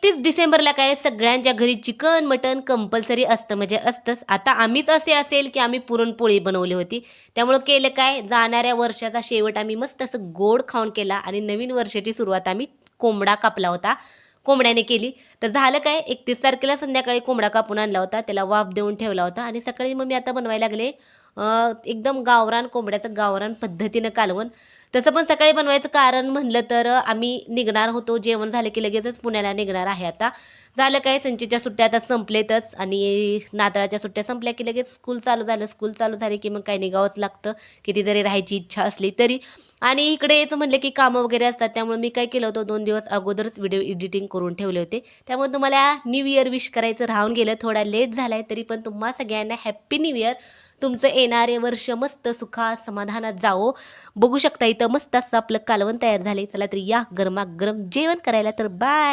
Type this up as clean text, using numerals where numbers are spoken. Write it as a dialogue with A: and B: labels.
A: 31 डिसेंबरला काय सगळ्यांच्या घरी चिकन मटन कंपल्सरी असतं, म्हणजे असतंच. आता आम्हीच असे असेल की आम्ही पुरणपोळी बनवली होती. त्यामुळं केलं काय, जाणाऱ्या वर्षाचा शेवट आम्ही मस्त असं गोड खाऊन केला आणि नवीन वर्षाची सुरुवात आम्ही कोंबडा कापला होता, कोंबड्याने केली. तर झालं काय, 31 तारखेला संध्याकाळी कोंबडा कापून आणला होता, त्याला वाफ देऊन ठेवला होता आणि सकाळी मग मी आता बनवायला लागले एकदम गावरान कोंबड्याचं गावरान पद्धतीनं कालवण. तसं पण सकाळी बनवायचं कारण म्हणलं तर आम्ही निघणार होतो, जेवण झालं की लगेचच पुण्याला निघणार आहे आता. झालं काय, संचीच्या सुट्ट्या आता संपलेतच आणि नाताळाच्या सुट्ट्या संपल्या की लगेच स्कूल चालू झालं. स्कूल चालू झाली की मग काही निघावंच लागतं, किती जरी राहायची इच्छा असली तरी. आणि इकडे यायचं म्हटलं की कामं वगैरे असतात, त्यामुळे मी काय केलं होतं, 2 दिवस अगोदरच व्हिडिओ एडिटिंग करून ठेवले होते. त्यामुळे तुम्हाला न्यू इयर विश करायचं राहून गेलं, थोडा लेट झाला आहे, तरी पण तुम्हा सगळ्यांना हॅप्पी न्यू इयर. तुमचं येणारे वर्ष मस्त सुखात समाधानात जावो. बघू शकता इथं मस्त असं आपलं कालवण तयार झाले. चला तर या गरमागरम जेवण करायला. तर बाय.